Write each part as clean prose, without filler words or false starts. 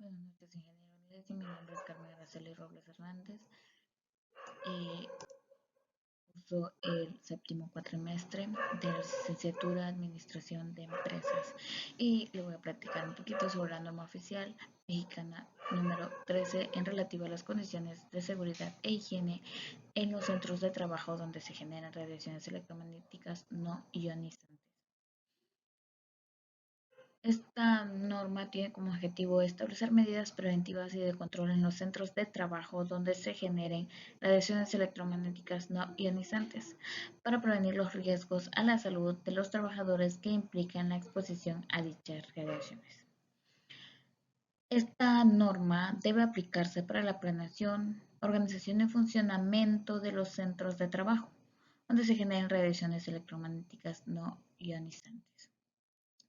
Buenas noches, ingeniero Leslie. Mi nombre es Carmen Araceli Robles Hernández. Eh, Curso el séptimo cuatrimestre de la licenciatura Administración de Empresas y le voy a platicar un poquito sobre la norma oficial mexicana número 13 en relativo a las condiciones de seguridad e higiene en los centros de trabajo donde se generan radiaciones electromagnéticas no ionizantes. Esta norma tiene como objetivo establecer medidas preventivas y de control en los centros de trabajo donde se generen radiaciones electromagnéticas no ionizantes para prevenir los riesgos a la salud de los trabajadores que implican la exposición a dichas radiaciones. Esta norma debe aplicarse para la planeación, organización y funcionamiento de los centros de trabajo donde se generen radiaciones electromagnéticas no ionizantes,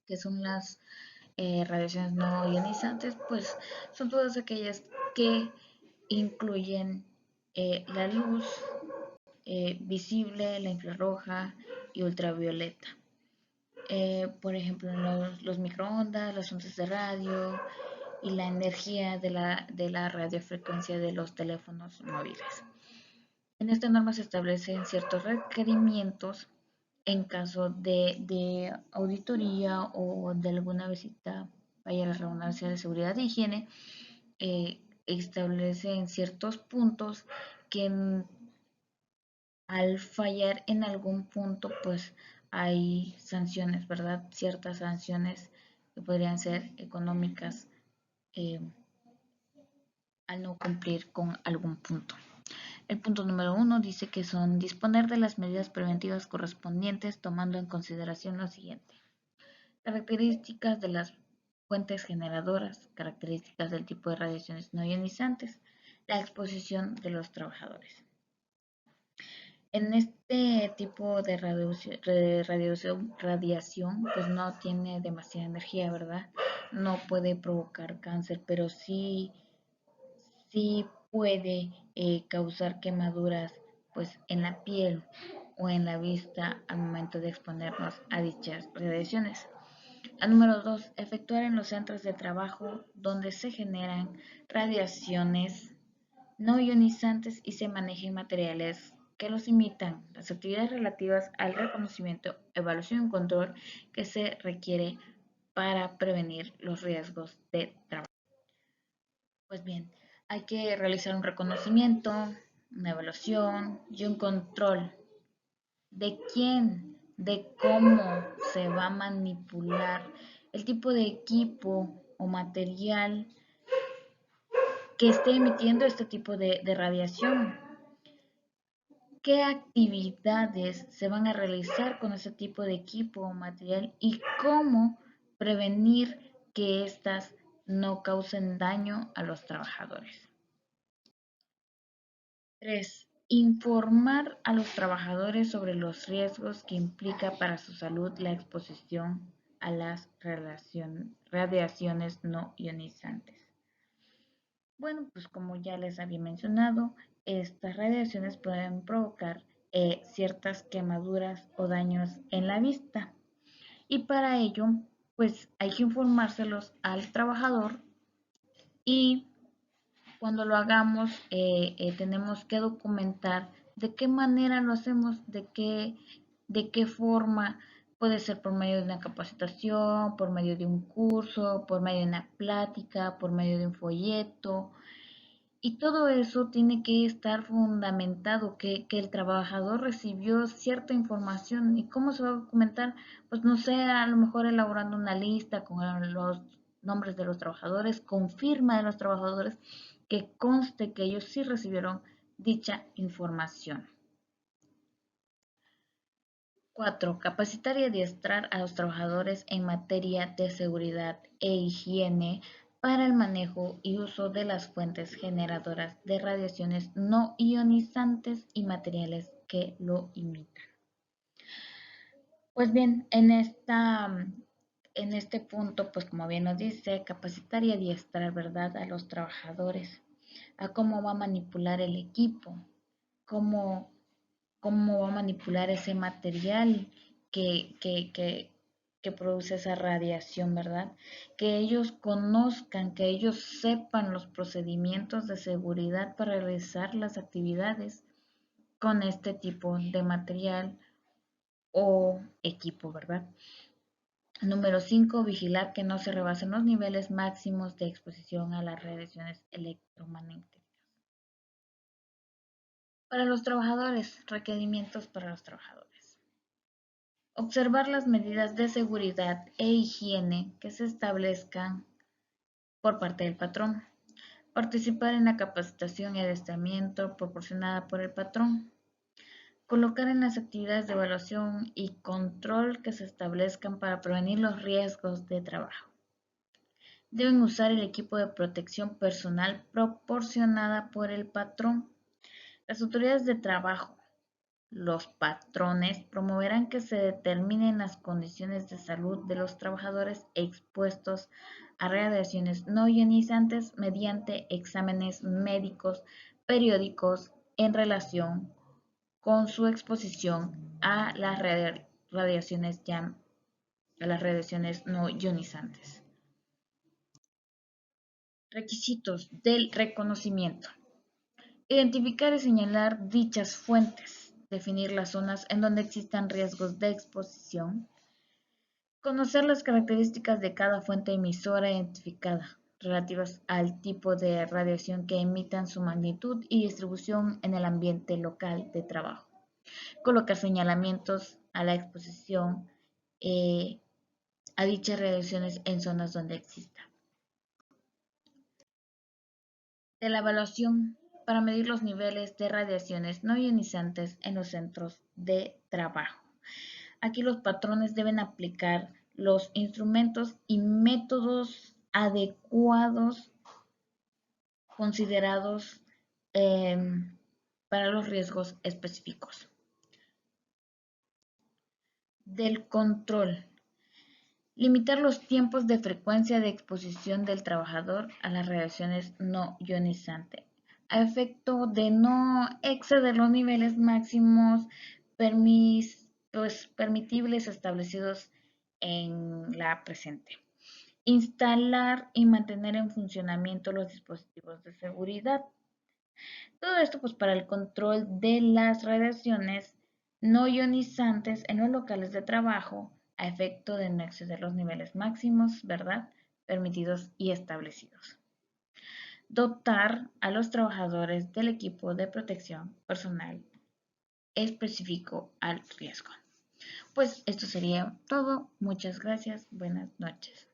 que son las radiaciones no ionizantes, pues son todas aquellas que incluyen la luz visible, la infrarroja y ultravioleta. Por ejemplo, los microondas, las ondas de radio y la energía de la radiofrecuencia de los teléfonos móviles. En esta norma se establecen ciertos requerimientos en caso de auditoría o de alguna visita, vaya la redundancia, de seguridad e higiene, establecen ciertos puntos que al fallar en algún punto, pues hay sanciones, ¿verdad? Ciertas sanciones que podrían ser económicas eh, al no cumplir con algún punto. El punto número 1 dice que son disponer de las medidas preventivas correspondientes tomando en consideración lo siguiente: características de las fuentes generadoras, características del tipo de radiaciones no ionizantes, la exposición de los trabajadores. En este tipo de radiación, pues no tiene demasiada energía, ¿verdad? No puede provocar cáncer, pero sí puede causar quemaduras pues en la piel o en la vista al momento de exponernos a dichas radiaciones. La número 2, efectuar en los centros de trabajo donde se generan radiaciones no ionizantes y se manejen materiales que los imitan, las actividades relativas al reconocimiento, evaluación y control que se requiere para prevenir los riesgos de trabajo. Pues bien, hay que realizar un reconocimiento, una evaluación y un control de quién, de cómo se va a manipular el tipo de equipo o material que esté emitiendo este tipo de radiación. ¿Qué actividades se van a realizar con ese tipo de equipo o material y cómo prevenir que éstas no causen daño a los trabajadores? 3. Informar a los trabajadores sobre los riesgos que implica para su salud la exposición a las radiaciones no ionizantes. Bueno, pues como ya les había mencionado, estas radiaciones pueden provocar ciertas quemaduras o daños en la vista. Y para ello, pues hay que informárselos al trabajador y cuando lo hagamos tenemos que documentar de qué manera lo hacemos, de qué forma. Puede ser por medio de una capacitación, por medio de un curso, por medio de una plática, por medio de un folleto. Y todo eso tiene que estar fundamentado, que el trabajador recibió cierta información. ¿Y cómo se va a documentar? Pues no sé, a lo mejor elaborando una lista con los nombres de los trabajadores, con firma de los trabajadores, que conste que ellos sí recibieron dicha información. 4. Capacitar y adiestrar a los trabajadores en materia de seguridad e higiene para el manejo y uso de las fuentes generadoras de radiaciones no ionizantes y materiales que lo imitan. Pues bien, en este punto, pues como bien nos dice, capacitar y adiestrar, ¿verdad?, a los trabajadores, a cómo va a manipular el equipo, cómo, cómo va a manipular ese material que que produce esa radiación, ¿verdad? Que ellos conozcan, que ellos sepan los procedimientos de seguridad para realizar las actividades con este tipo de material o equipo, ¿verdad? Número 5, vigilar que no se rebasen los niveles máximos de exposición a las radiaciones electromagnéticas. Para los trabajadores, requerimientos para los trabajadores. Observar las medidas de seguridad e higiene que se establezcan por parte del patrón. Participar en la capacitación y adiestramiento proporcionada por el patrón. Colocar en las actividades de evaluación y control que se establezcan para prevenir los riesgos de trabajo. Deben usar el equipo de protección personal proporcionada por el patrón. Las autoridades de trabajo, los patrones, promoverán que se determinen las condiciones de salud de los trabajadores expuestos a radiaciones no ionizantes mediante exámenes médicos periódicos en relación con su exposición a las radiaciones no ionizantes. Requisitos del reconocimiento. Identificar y señalar dichas fuentes. Definir las zonas en donde existan riesgos de exposición. Conocer las características de cada fuente emisora identificada relativas al tipo de radiación que emitan, su magnitud y distribución en el ambiente local de trabajo. Colocar señalamientos a la exposición a dichas radiaciones en zonas donde exista. De la evaluación para medir los niveles de radiaciones no ionizantes en los centros de trabajo. Aquí los patrones deben aplicar los instrumentos y métodos adecuados considerados para los riesgos específicos. Del control. Limitar los tiempos de frecuencia de exposición del trabajador a las radiaciones no ionizantes, a efecto de no exceder los niveles máximos permitibles establecidos en la presente. Instalar y mantener en funcionamiento los dispositivos de seguridad. Todo esto pues para el control de las radiaciones no ionizantes en los locales de trabajo a efecto de no exceder los niveles máximos, ¿verdad?, permitidos y establecidos. Dotar a los trabajadores del equipo de protección personal específico al riesgo. Pues esto sería todo. Muchas gracias. Buenas noches.